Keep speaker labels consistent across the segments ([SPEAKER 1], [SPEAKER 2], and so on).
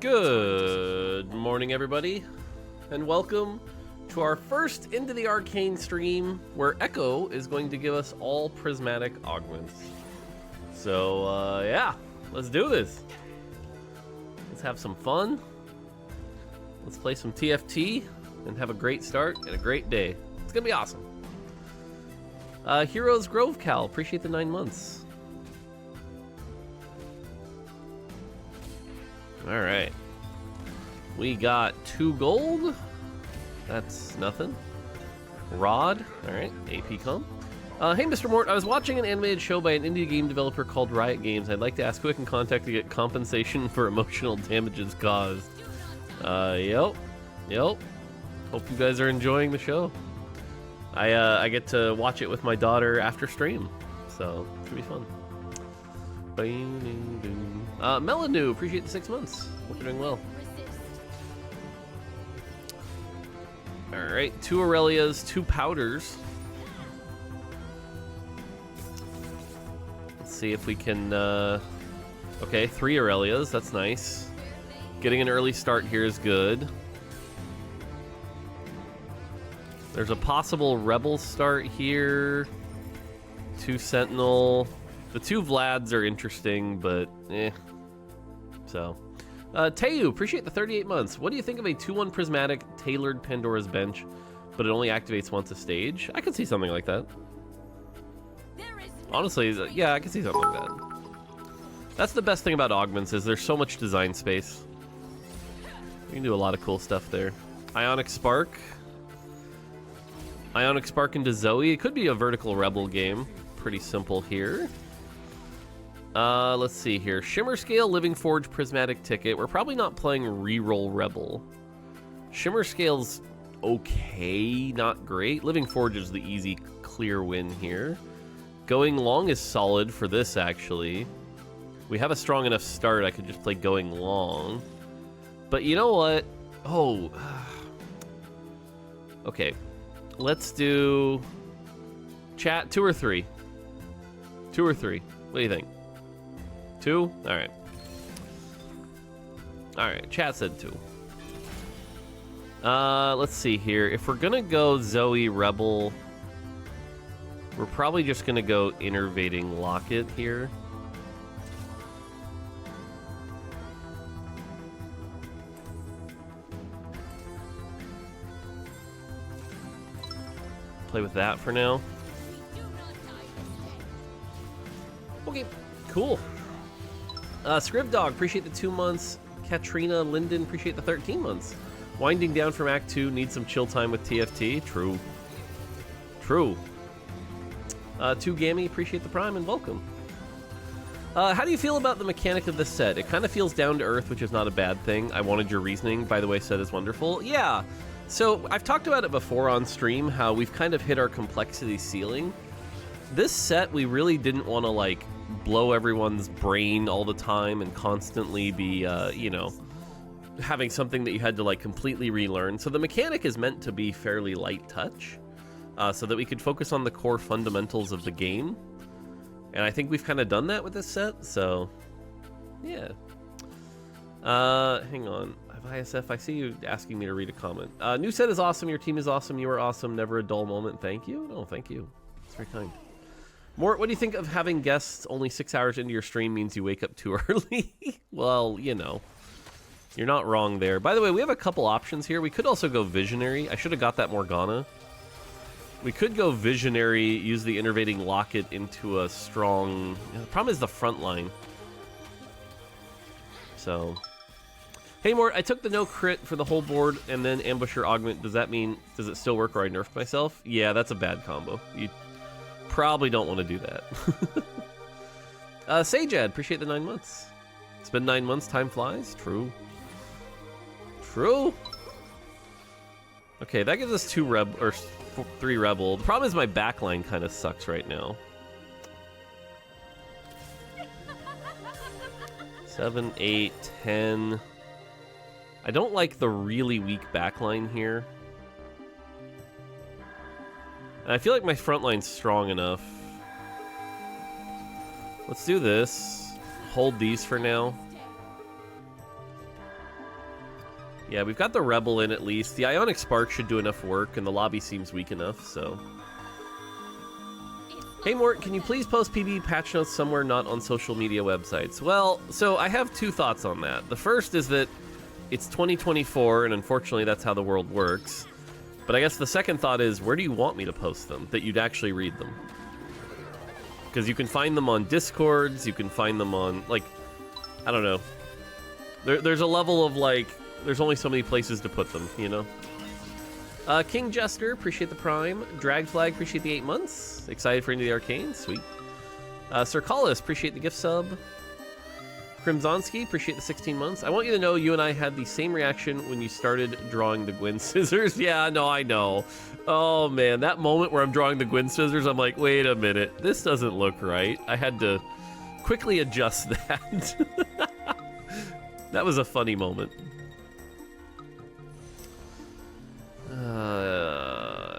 [SPEAKER 1] Good morning, everybody, and welcome to our first Into the Arcane stream, where Echo is going to give us all prismatic augments. So, yeah, let's do this. Let's have some fun. Let's play some TFT and have a great start and a great day. It's gonna be awesome. Heroes Grove Cal, appreciate the 9 months. All right, we got 2 gold. That's nothing. Rod, all right, AP comp. Hey, Mr. Mort, I was watching an animated show by an indie game developer called Riot Games. I'd like to ask who I can contact to get compensation for emotional damages caused. Yep. Hope you guys are enjoying the show. I get to watch it with my daughter after stream, so it's gonna be fun. Melanu, appreciate the 6 months. Hope you're doing well. All right, 2 Aurelias, 2 powders. Let's see if we can, okay, 3 Aurelias, that's nice. Getting an early start here is good. There's a possible Rebel start here. 2 Sentinel. The 2 Vlads are interesting, but So, Teu, appreciate the 38 months. What do you think of a 2-1 prismatic tailored Pandora's Bench, but it only activates once a stage? I could see something like that. Honestly, yeah, I can see something like that. That's the best thing about augments, is there's so much design space. You can do a lot of cool stuff there. Ionic Spark. Ionic Spark into Zoe. It could be a vertical Rebel game. Pretty simple here. Let's see here. Shimmer Scale, Living Forge, Prismatic Ticket. We're probably not playing Reroll Rebel. Shimmer Scale's okay, not great. Living Forge is the easy, clear win here. Going Long is solid for this, actually. We have a strong enough start, I could just play Going Long. But you know what? Oh. Okay. Let's do... Chat, 2 or 3? 2 or 3? What do you think? 2? Alright. Alright, chat said 2. Let's see here. If we're gonna go Zoe Rebel, we're probably just gonna go Innervating Locket here. Play with that for now. Okay, cool. Scribdog, appreciate the 2 months. Katrina Linden, appreciate the 13 months. Winding down from Act 2, need some chill time with TFT. True. 2 Gammy, appreciate the Prime and welcome. How do you feel about the mechanic of this set? It kind of feels down to earth, which is not a bad thing. I wanted your reasoning, by the way, set is wonderful. Yeah, so I've talked about it before on stream, how we've kind of hit our complexity ceiling. This set, we really didn't want to, like, blow everyone's brain all the time and constantly be, you know, having something that you had to, like, completely relearn. So the mechanic is meant to be fairly light touch, so that we could focus on the core fundamentals of the game. And I think we've kind of done that with this set, so, yeah. Hang on. ISF, I see you asking me to read a comment. New set is awesome, your team is awesome, you are awesome, never a dull moment. Thank you. No, thank you. It's very kind. Mort, what do you think of having guests only 6 hours into your stream means you wake up too early? Well, you know, you're not wrong there. By the way, we have a couple options here. We could also go Visionary. I should have got that Morgana. We could go Visionary, use the Innervating Locket into a strong... The problem is the front line. So... Hey, Mort, I took the no crit for the whole board and then Ambusher Augment. Does that mean... Does it still work or I nerfed myself? Yeah, that's a bad combo. You probably don't want to do that. Sajad, appreciate the 9 months. It's been 9 months, time flies. True. Okay, that gives us 3 Rebel. The problem is my backline kind of sucks right now. 7, 8, 10. I don't like the really weak backline here. And I feel like my front line's strong enough. Let's do this. Hold these for now. Yeah, we've got the Rebel in at least. The Ionic Spark should do enough work, and the lobby seems weak enough, so... Hey Mort, can you please post PB patch notes somewhere not on social media websites? Well, so I have two thoughts on that. The first is that it's 2024, and unfortunately that's how the world works. But I guess the second thought is, where do you want me to post them, that you'd actually read them? Because you can find them on Discords, you can find them on, like, I don't know. There's a level of, like, there's only so many places to put them, you know? King Jester, appreciate the Prime. Dragflag, appreciate the 8 months. Excited for Into the Arcane, sweet. Sir Collis, appreciate the gift sub. Crimsonsky, appreciate the 16 months. I want you to know you and I had the same reaction when you started drawing the Gwyn scissors. Yeah, no, I know. Oh man, that moment where I'm drawing the Gwyn scissors, I'm like, wait a minute, this doesn't look right. I had to quickly adjust that. That was a funny moment.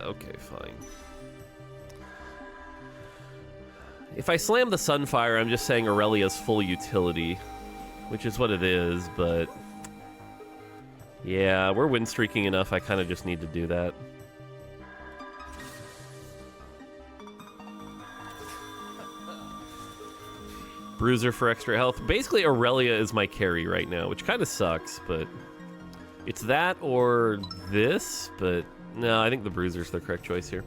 [SPEAKER 1] Okay, fine. If I slam the Sunfire, I'm just saying Aurelia's full utility, which is what it is, but... Yeah, we're win streaking enough, I kind of just need to do that. Bruiser for extra health. Basically, Aurelia is my carry right now, which kind of sucks, but... It's that or this, but no, I think the Bruiser's the correct choice here.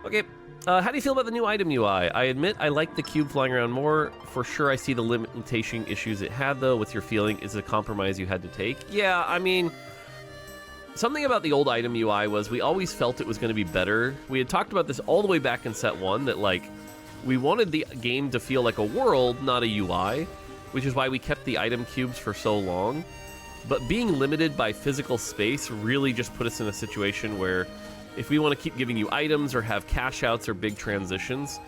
[SPEAKER 1] Okay, how do you feel about the new item UI? I admit I like the cube flying around more. For sure, I see the limitation issues it had, though. What's your feeling? Is it a compromise you had to take? Yeah, I mean, something about the old item UI was we always felt it was going to be better. We had talked about this all the way back in set 1, that, like, we wanted the game to feel like a world, not a UI, which is why we kept the item cubes for so long. But being limited by physical space really just put us in a situation where if we want to keep giving you items or have cash outs or big transitions,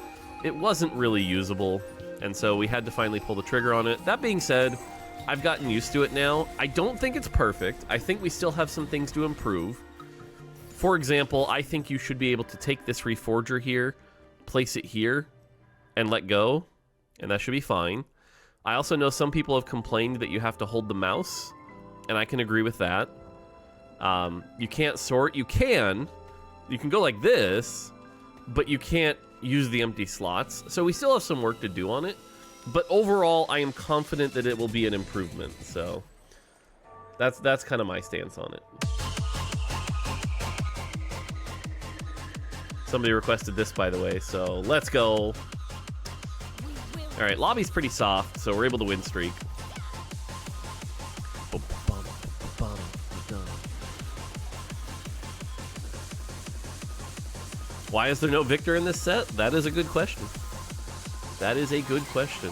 [SPEAKER 1] it wasn't really usable. And so we had to finally pull the trigger on it. That being said, I've gotten used to it now. I don't think it's perfect. I think we still have some things to improve. For example, I think you should be able to take this Reforger here, place it here, and let go. And that should be fine. I also know some people have complained that you have to hold the mouse, and I can agree with that. You can't sort. You can go like this, but you can't use the empty slots. So we still have some work to do on it. But overall, I am confident that it will be an improvement. So that's kind of my stance on it. Somebody requested this, by the way, so let's go. All right, lobby's pretty soft, so we're able to win streak. Why is there no Victor in this set? That is a good question. That is a good question.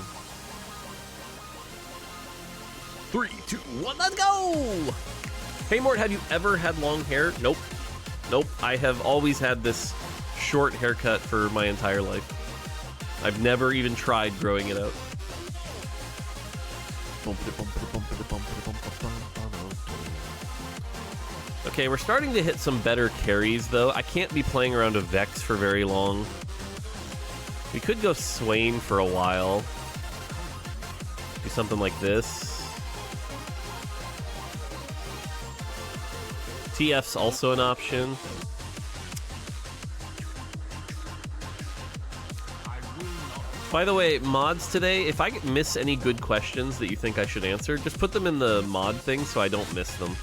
[SPEAKER 1] 3, 2, 1, let's go! Hey Mort, have you ever had long hair? Nope. Nope. I have always had this short haircut for my entire life. I've never even tried growing it out. Okay, we're starting to hit some better carries, though. I can't be playing around a Vex for very long. We could go Swain for a while. Do something like this. TF's also an option. By the way, mods today, if I miss any good questions that you think I should answer, just put them in the mod thing so I don't miss them.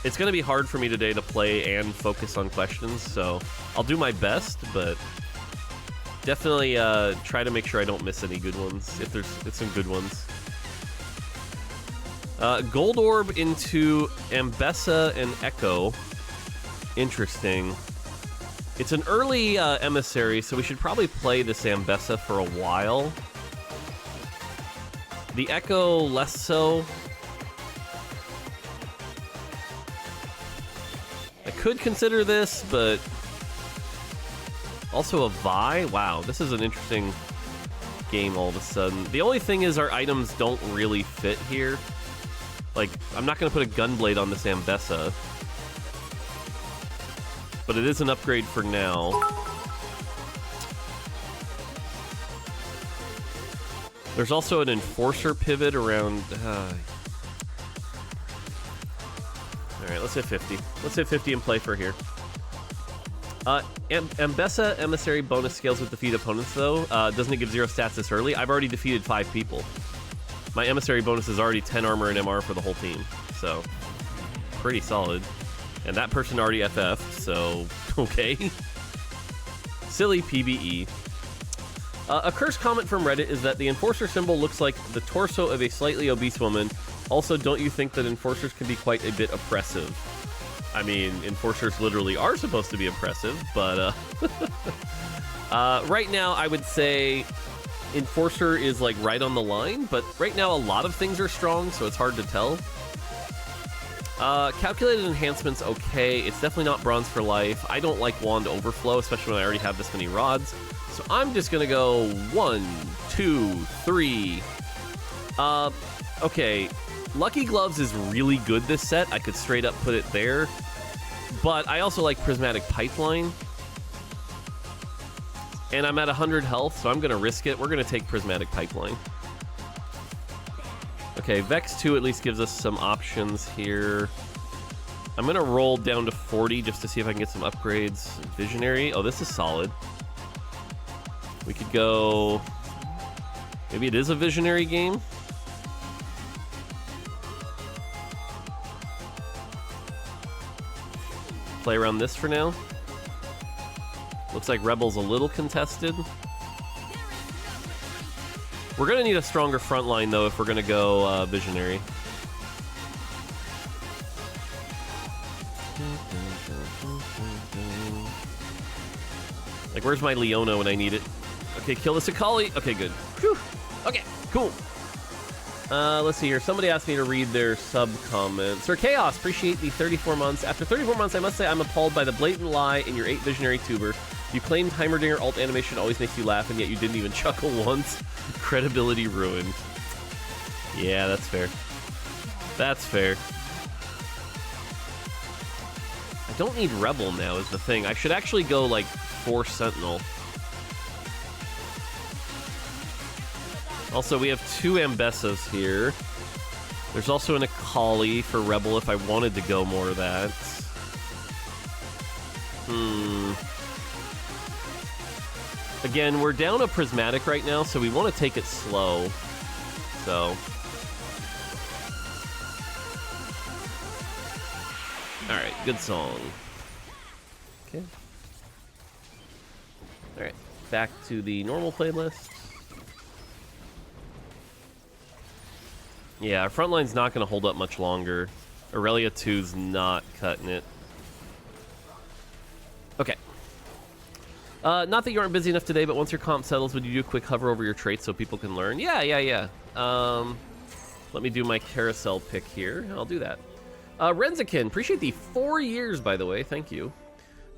[SPEAKER 1] It's going to be hard for me today to play and focus on questions, so I'll do my best, but definitely try to make sure I don't miss any good ones, if there's some good ones. Gold Orb into Ambessa and Echo. Interesting. It's an early emissary, so we should probably play this Ambessa for a while. The Echo, less so. I could consider this, but also a Vi. Wow, this is an interesting game all of a sudden. The only thing is our items don't really fit here. Like, I'm not going to put a Gunblade on this Ambessa, but it is an upgrade for now. There's also an Enforcer pivot around... All right, let's hit 50. Let's hit 50 and play for here. Ambessa Emissary bonus scales with defeat opponents, though. Doesn't it give 0 stats this early? I've already defeated 5 people. My Emissary bonus is already 10 armor and MR for the whole team, so pretty solid. And that person already FF'd, so okay. Silly PBE. A cursed comment from Reddit is that the Enforcer symbol looks like the torso of a slightly obese woman. Also, don't you think that Enforcers can be quite a bit oppressive? I mean, Enforcers literally are supposed to be oppressive, but right now I would say Enforcer is like right on the line, but right now a lot of things are strong, so it's hard to tell. Calculated enhancements, okay. It's definitely not Bronze for Life. I don't like Wand Overflow, especially when I already have this many rods. So I'm just gonna go 1, 2, 3. Okay. Lucky Gloves is really good this set. I could straight up put it there. But I also like Prismatic Pipeline. And I'm at 100 health, so I'm going to risk it. We're going to take Prismatic Pipeline. Okay, Vex 2 at least gives us some options here. I'm going to roll down to 40 just to see if I can get some upgrades. Visionary. Oh, this is solid. We could go... Maybe it is a Visionary game. Play around this for now. Looks like Rebel's a little contested. We're gonna need a stronger front line though if we're gonna go Visionary. Like, where's my Leona when I need it? Okay, kill this Akali. Okay, good. Whew. Okay, cool. Let's see here. Somebody asked me to read their sub comment. Sir Chaos, appreciate the 34 months. After 34 months, I must say I'm appalled by the blatant lie in your 8 Visionary tuber. You claimed Heimerdinger alt animation always makes you laugh, and yet you didn't even chuckle once. Credibility ruined. Yeah, that's fair. That's fair. I don't need Rebel now is the thing. I should actually go, like, 4 Sentinel. Also, we have 2 Ambessas here. There's also an Akali for Rebel if I wanted to go more of that. Again, we're down a Prismatic right now, so we want to take it slow. So... Alright, good song. Okay. Alright, back to the normal playlist. Yeah, our front line's not going to hold up much longer. Aurelia 2's not cutting it. Okay. Not that you aren't busy enough today, but once your comp settles, would you do a quick hover over your traits so people can learn? Yeah. Let me do my carousel pick here. I'll do that. Renzikin, appreciate the 4 years, by the way. Thank you.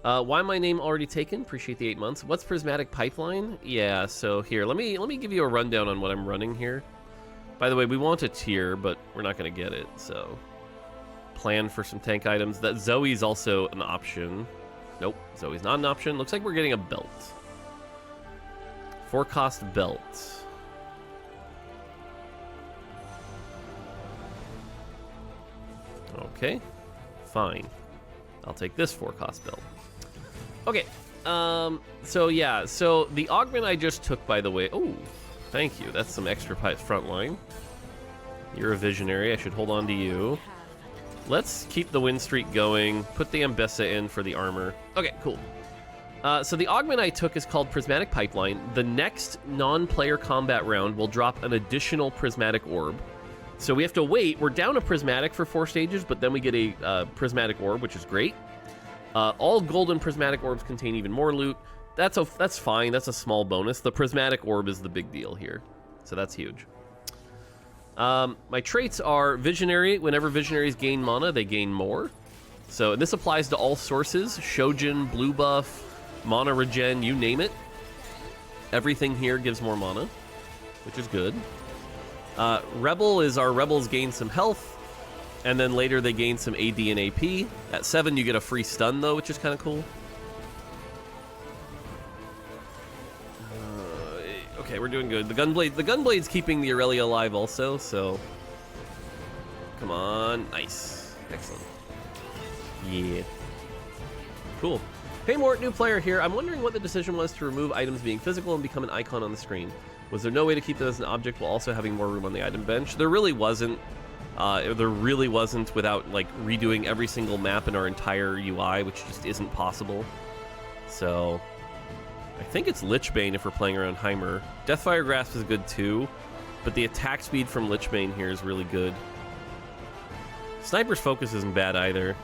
[SPEAKER 1] Why my name already taken? Appreciate the 8 months. What's Prismatic Pipeline? Yeah, so here, let me give you a rundown on what I'm running here. By the way, we want a tier, but we're not going to get it, so... Plan for some tank items. That Zoe's also an option. Nope, Zoe's not an option. Looks like we're getting a belt. 4-cost belt. Okay, fine. I'll take this 4-cost belt. Okay, so yeah, so the augment I just took, by the way... Oh, thank you. That's some extra front line. You're a Visionary. I should hold on to you. Let's keep the win streak going. Put the Ambessa in for the armor. Okay, cool. So the augment I took is called Prismatic Pipeline. The next non-player combat round will drop an additional Prismatic Orb. So we have to wait. We're down a Prismatic for 4 stages, but then we get a Prismatic Orb, which is great. All golden Prismatic Orbs contain even more loot. That's fine. That's a small bonus. The Prismatic Orb is the big deal here. So that's huge. My traits are Visionary. Whenever Visionaries gain mana, they gain more. So this applies to all sources. Shojin, blue buff, mana regen, you name it. Everything here gives more mana, which is good. Rebel is our Rebels gain some health, and then later they gain some AD and AP. At 7, you get a free stun, though, which is kind of cool. Okay, we're doing good. The Gunblade's keeping the Aurelia alive also, so... Come on. Nice. Excellent. Yeah. Cool. Hey Mort, new player here. I'm wondering what the decision was to remove items being physical and become an icon on the screen. Was there no way to keep them as an object while also having more room on the item bench? There really wasn't. Without like redoing every single map in our entire UI, which just isn't possible. So I think it's Lichbane if we're playing around Heimer. Deathfire Grasp is good too, but the attack speed from Lichbane here is really good. Sniper's Focus isn't bad either.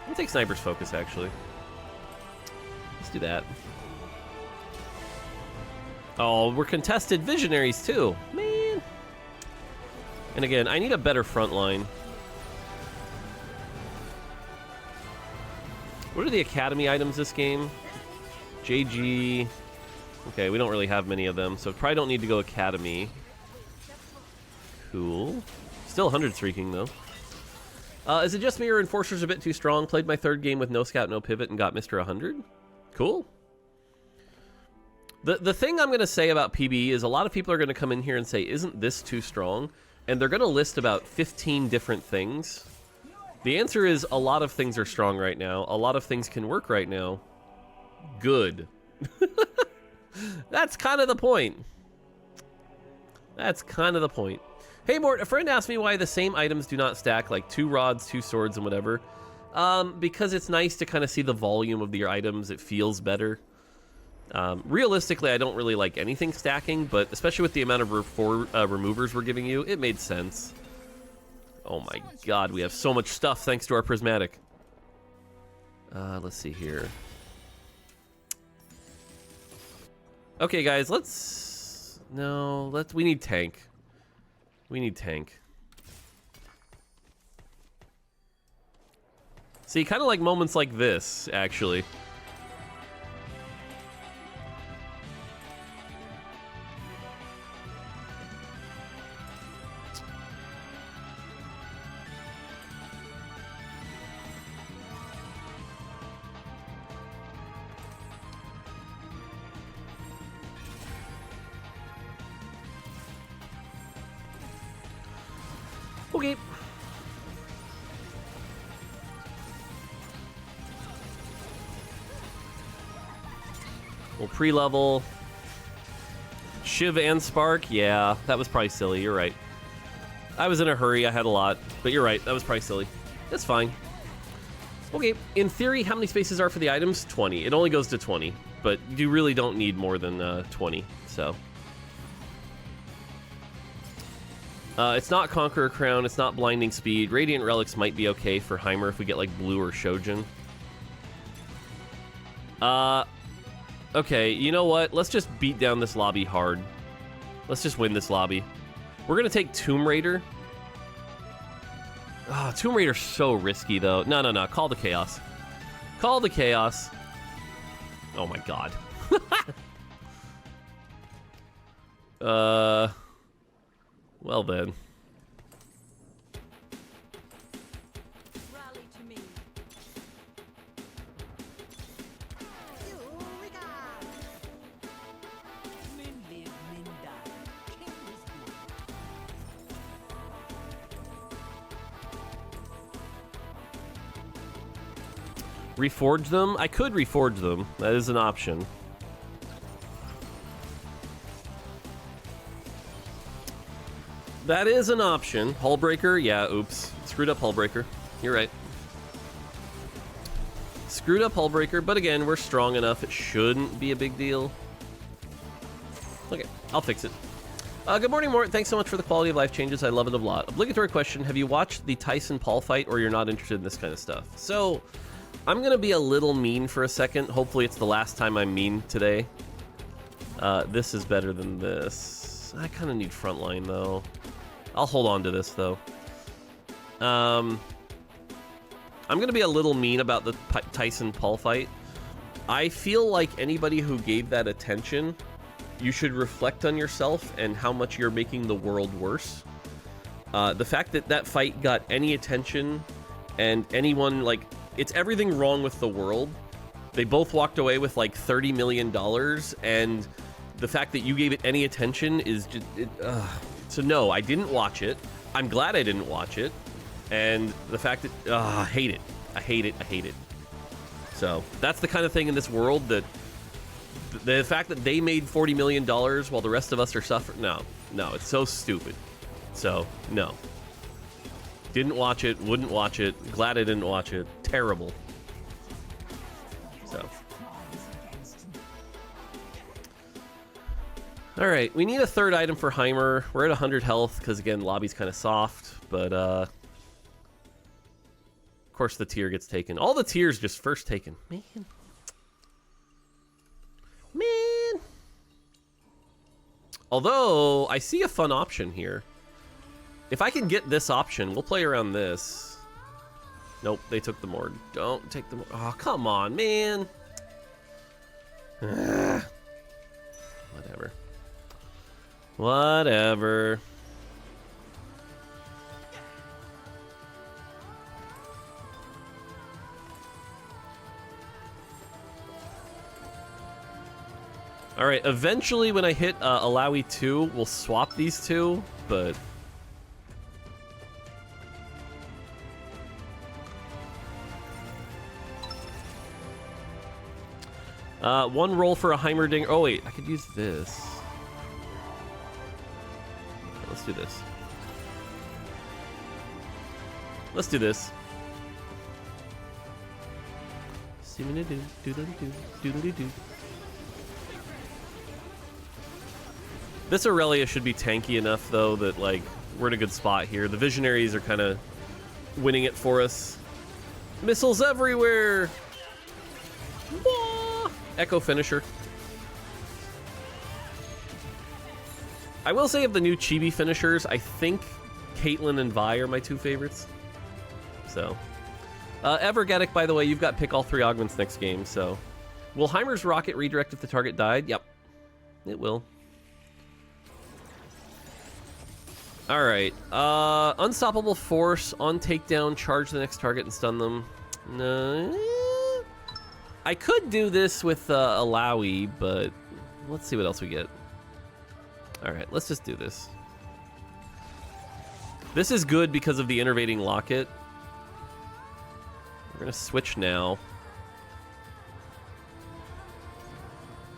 [SPEAKER 1] I'll take Sniper's Focus, actually. Let's do that. Oh, we're contested Visionaries, too. Man. And again, I need a better front line. What are the Academy items this game? JG. Okay, we don't really have many of them, so probably don't need to go Academy. Cool. Still 100 streaking, though. Is it just me or Enforcer's a bit too strong? Played my third game with no scout, no pivot, and got Mr. 100? Cool. The thing I'm going to say about PB is a lot of people are going to come in here and say, isn't this too strong? And they're going to list about 15 different things. The answer is a lot of things are strong right now. A lot of things can work right now. Good. That's kind of the point. That's kind of the point. Hey Mort, a friend asked me why the same items do not stack, like 2 rods, 2 swords, and whatever. Because it's nice to kind of see the volume of your items. It feels better. Realistically, I don't really like anything stacking, but especially with the amount of removers we're giving you, it made sense. Oh my god, we have so much stuff thanks to our prismatic. Let's see here. Okay, guys, we need tank. We need tank. See, kind of like moments like this, actually. Okay. We'll pre-level. Shiv and Spark? Yeah, that was probably silly. You're right. I was in a hurry. I had a lot. But you're right. That was probably silly. That's fine. Okay. In theory, how many spaces are for the items? 20. It only goes to 20. But you really don't need more than 20. So... it's not Conqueror Crown, it's not Blinding Speed. Radiant Relics might be okay for Heimer if we get, like, Blue or Shojin. Okay, you know what? Let's just beat down this lobby hard. Let's just win this lobby. We're gonna take Tomb Raider. Oh, Tomb Raider's so risky, though. No. Call the Chaos. Call the Chaos. Oh, my God. Well then.
[SPEAKER 2] Rally to me.
[SPEAKER 1] Reforge them? I could reforge them. That is an option. That is an option. Hullbreaker? Yeah, oops. Screwed up Hullbreaker. You're right. Screwed up Hullbreaker, but again, we're strong enough. It shouldn't be a big deal. Okay, I'll fix it. Good morning, Mort. Thanks so much for the quality of life changes. I love it a lot. Obligatory question. Have you watched the Tyson-Paul fight, or you're not interested in this kind of stuff? So, I'm going to be a little mean for a second. Hopefully it's the last time I'm mean today. This is better than this. I kind of need frontline, though. I'll hold on to this, though. I'm going to be a little mean about the Tyson-Paul fight. I feel like anybody who gave that attention, you should reflect on yourself and how much you're making the world worse. The fact that that fight got any attention and anyone, like, it's everything wrong with the world. They both walked away with, like, $30 million, and the fact that you gave it any attention is just... So no, I didn't watch it. I'm glad I didn't watch it. And the fact that, I hate it. I hate it. I hate it. So that's the kind of thing in this world that the fact that they made $40 million while the rest of us are suffering. No, it's so stupid. So, no. Didn't watch it, wouldn't watch it. Glad I didn't watch it. Terrible. So. All right, we need a third item for Heimer. We're at 100 health because, again, lobby's kind of soft, but of course the tier gets taken. All the tiers just first taken. Man. Although, I see a fun option here. If I can get this option, we'll play around this. Nope, they took the Mord. Don't take the Mord. Oh, come on, man. Whatever. Whatever. Alright, eventually when I hit Alawi 2, we'll swap these two, but... one roll for a Heimerdinger. Oh wait, I could use this. Let's do this. Let's do this. This Aurelia should be tanky enough, though, that, like, we're in a good spot here. The Visionaries are kind of winning it for us. Missiles everywhere! Wah! Echo Finisher. I will say of the new Chibi finishers, I think Caitlyn and Vi are my two favorites. So. Evergetic, by the way, you've got pick all three augments next game, so. Will Heimer's rocket redirect if the target died? Yep. It will. Alright, Unstoppable Force, on takedown, charge the next target and stun them. I could do this with Alawi, but let's see what else we get. Alright, let's just do this. This is good because of the Innervating Locket. We're gonna switch now.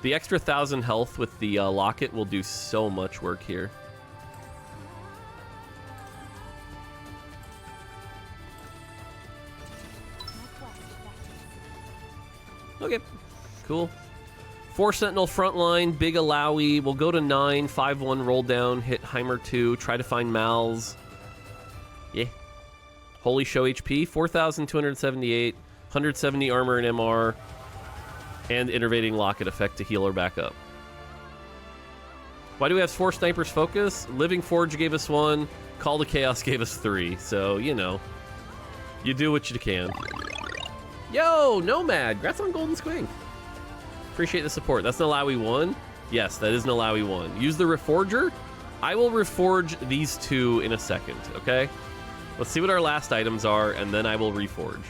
[SPEAKER 1] The extra 1,000 health with the Locket will do so much work here. Okay, cool. 4 Sentinel frontline, big Alawi. We'll go to 9, 5-1 roll down, hit Heimer 2, try to find Malz. Yeah. Holy Show HP, 4,278, 170 armor and MR, and Innervating Locket effect to heal her back up. Why do we have 4 Snipers Focus? Living Forge gave us 1, Call to Chaos gave us 3, so, you know. You do what you can. Yo, Nomad! Congrats on Golden Squig. Appreciate the support. That's an Alawi 1? Yes, that is an Alawi 1. Use the Reforger. I will reforge these two in a second, okay? Let's see what our last items are, and then I will reforge.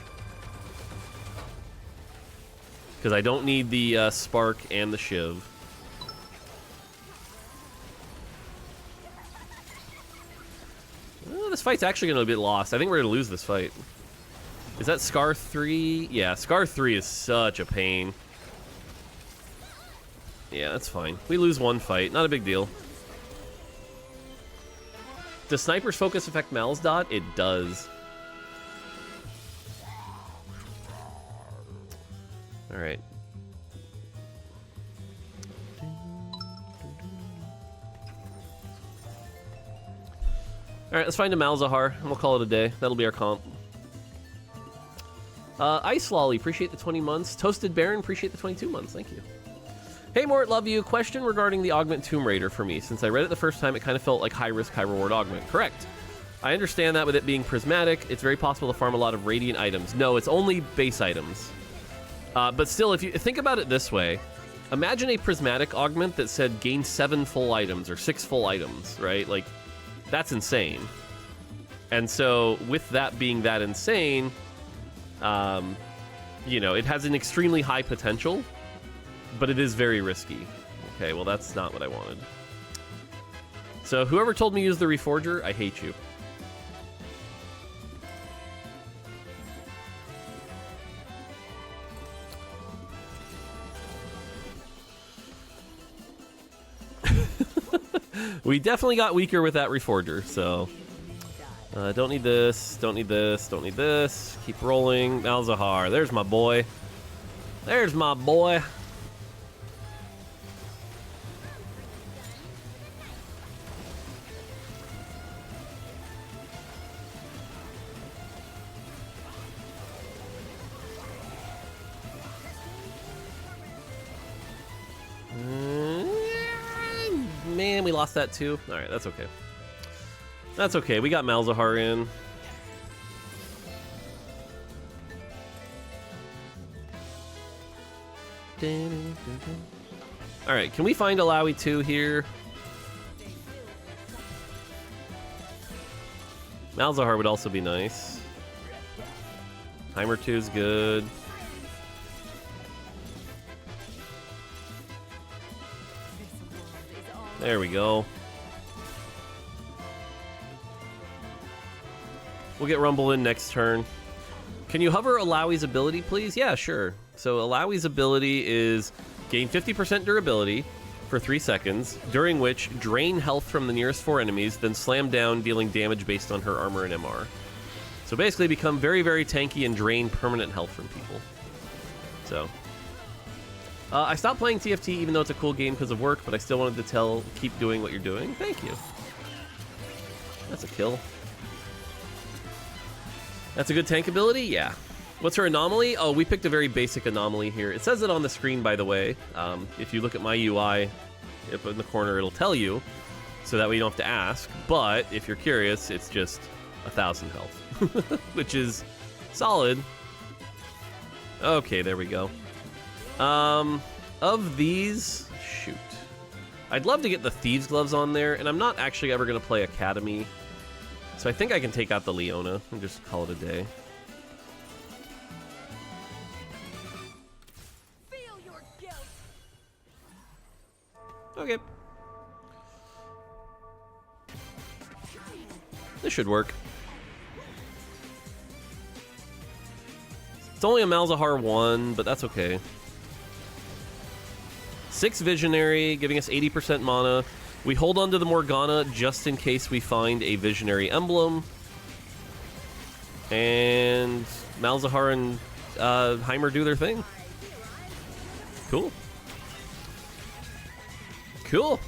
[SPEAKER 1] Because I don't need the Spark and the Shiv. Oh, this fight's actually going to be lost. I think we're going to lose this fight. Is that Scar 3? Yeah, Scar 3 is such a pain. Yeah, that's fine. We lose one fight. Not a big deal. Does Sniper's Focus affect Mal's dot? It does. Alright. Alright, let's find a Malzahar, and we'll call it a day. That'll be our comp. Ice Lolly, appreciate the 20 months. Toasted Baron, appreciate the 22 months. Thank you. Hey Mort, love you. Question regarding the Augment Tomb Raider for me. Since I read it the first time, it kind of felt like high risk, high reward augment. Correct. I understand that with it being prismatic, it's very possible to farm a lot of radiant items. No, it's only base items. But still, if you think about it this way, imagine a prismatic augment that said gain 7 full items or 6 full items, right? Like, that's insane. And so, with that being that insane, you know, it has an extremely high potential, but it is very risky. Okay, well, that's not what I wanted. So, whoever told me to use the Reforger, I hate you. We definitely got weaker with that Reforger, so... don't need this, don't need this, don't need this. Keep rolling. Malzahar, there's my boy. There's my boy. Man, we lost that too. All right, that's okay. That's okay. We got Malzahar in. All right, can we find Alawi 2 here? Malzahar would also be nice. Heimer 2 is good. There we go. We'll get Rumble in next turn. Can you hover Alawi's ability, please? Yeah, sure. So Alawi's ability is gain 50% durability for 3 seconds, during which drain health from the nearest 4 enemies, then slam down, dealing damage based on her armor and MR. So basically become very, very tanky and drain permanent health from people. So... I stopped playing TFT even though it's a cool game because of work, but I still wanted to keep doing what you're doing. Thank you. That's a kill. That's a good tank ability? Yeah. What's her anomaly? Oh, we picked a very basic anomaly here. It says it on the screen, by the way. If you look at my UI up in the corner, it'll tell you, so that way you don't have to ask. But if you're curious, it's just 1,000 health, which is solid. Okay, there we go. Of these, shoot. I'd love to get the Thieves Gloves on there, and I'm not actually ever going to play Academy. So I think I can take out the Leona and just call it a day.
[SPEAKER 2] Feel your guilt.
[SPEAKER 1] Okay. This should work. It's only a Malzahar 1, but that's okay. 6 Visionary, giving us 80% mana. We hold on to the Morgana just in case we find a Visionary emblem. And Malzahar and Heimer do their thing. Cool. Cool.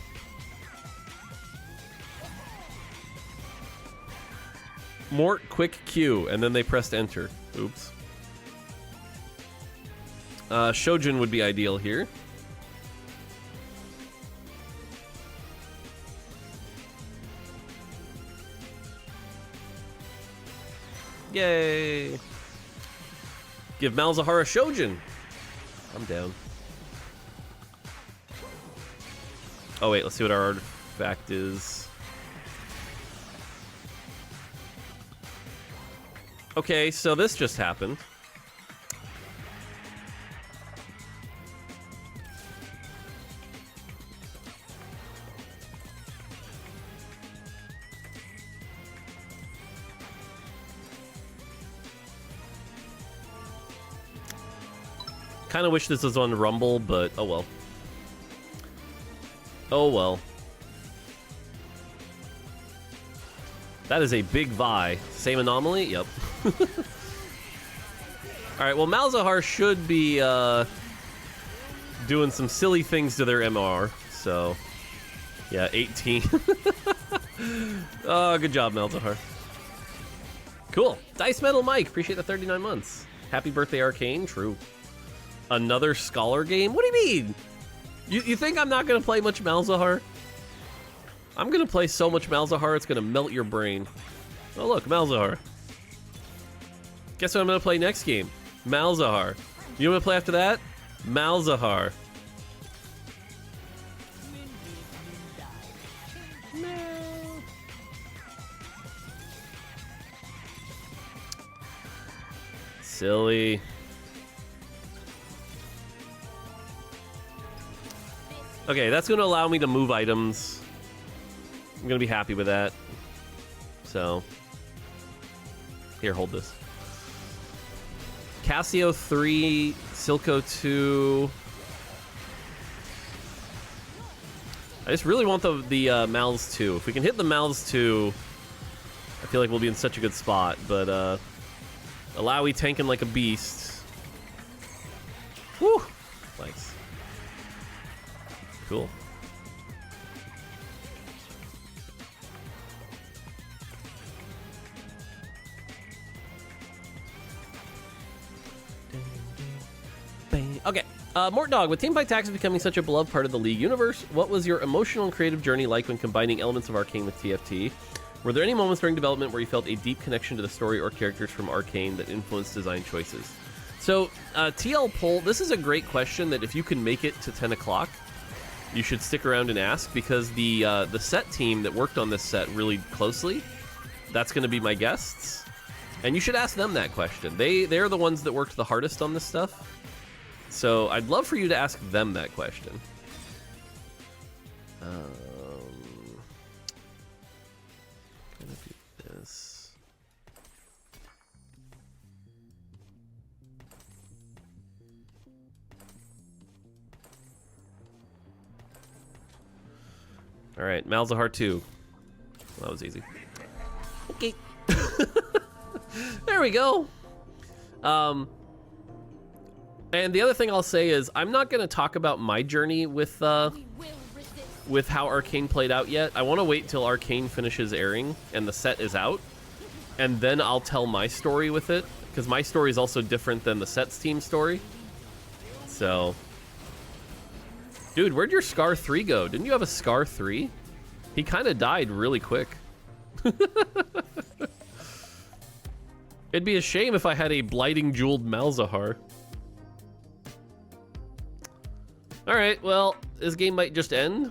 [SPEAKER 1] Mort, quick Q, and then they pressed enter. Oops. Shojin would be ideal here. Yay! Give Malzahar a Shojin. I'm down. Oh wait, let's see what our artifact is. Okay, so this just happened. Kind of wish this was on Rumble, but oh well. Oh well. That is a big Vi. Same anomaly? Yep. Alright, well Malzahar should be doing some silly things to their MR, so yeah, 18. Oh, good job, Malzahar. Cool. Dice Metal Mike, appreciate the 39 months. Happy birthday, Arcane. True. Another Scholar game? What do you mean? You think I'm not going to play much Malzahar? I'm going to play so much Malzahar, it's going to melt your brain. Oh, look, Malzahar. Guess what I'm going to play next game? Malzahar. You know what I'm going to play after that? Malzahar. Silly. Okay, that's going to allow me to move items. I'm going to be happy with that. So, here, hold this. Casio 3, Silco 2. I just really want the Malz 2. If we can hit the Malz 2, I feel like we'll be in such a good spot. But Alawi tanking like a beast. Woo! Nice. Cool. Okay, Mortdog, with Teamfight Tactics becoming such a beloved part of the League universe, what was your emotional and creative journey like when combining elements of Arcane with TFT? Were there any moments during development where you felt a deep connection to the story or characters from Arcane that influenced design choices? So, TL Poll, this is a great question that if you can make it to 10 o'clock, you should stick around and ask, because the set team that worked on this set really closely, that's going to be my guests, and you should ask them that question. They're the ones that worked the hardest on this stuff. So I'd love for you to ask them that question. I'm gonna do this. All right, Malzahar 2. Well, that was easy. Okay. There we go. And the other thing I'll say is I'm not going to talk about my journey with how Arcane played out yet. I want to wait till Arcane finishes airing and the set is out, and then I'll tell my story with it, because my story is also different than the set's team story. So, dude, where'd your Scar 3 go? Didn't you have a Scar 3? He kind of died really quick. It'd be a shame if I had a blighting jeweled Malzahar. Alright, well, this game might just end.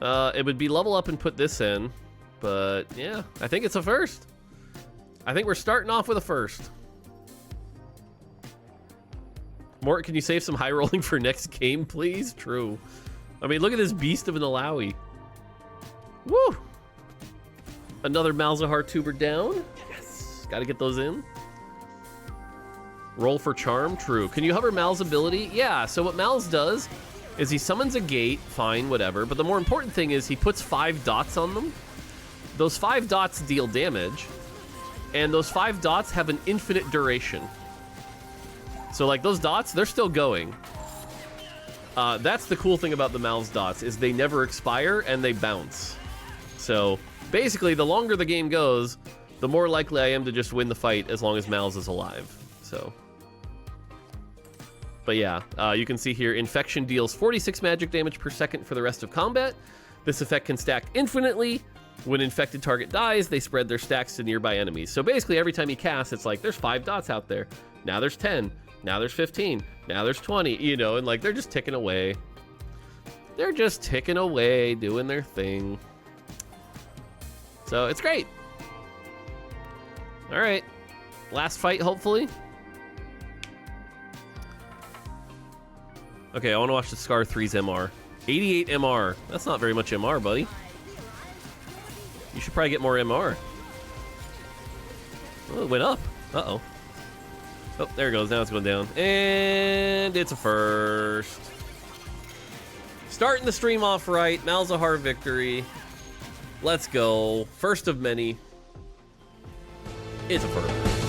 [SPEAKER 1] It would be level up and put this in, but yeah, I think it's a first. I think we're starting off with a first. Mort, can you save some high rolling for next game, please? True. I mean, look at this beast of an Alawi. Woo! Another Malzahar tuber down. Yes! Gotta get those in. Roll for charm, true. Can you hover Mal's ability? Yeah, so what Mal's does is he summons a gate, fine, whatever, but the more important thing is he puts 5 dots on them. Those 5 dots deal damage, and those 5 dots have an infinite duration. So like those dots, they're still going. That's the cool thing about the Mal's dots, is they never expire and they bounce. So basically, the longer the game goes, the more likely I am to just win the fight as long as Mal's is alive. So, but yeah, you can see here, Infection deals 46 magic damage per second for the rest of combat. This effect can stack infinitely. When infected target dies, they spread their stacks to nearby enemies. So basically, every time you cast, it's like, there's 5 dots out there. Now there's 10. Now there's 15. Now there's 20, you know, and like, they're just ticking away. They're just ticking away, doing their thing. So it's great. All right, last fight, hopefully. Okay, I want to watch the Scar 3's MR. 88 MR. That's not very much MR, buddy. You should probably get more MR. Oh, it went up. Uh-oh. Oh, there it goes. Now it's going down. And it's a first. Starting the stream off right. Malzahar victory. Let's go. First of many. It's a first.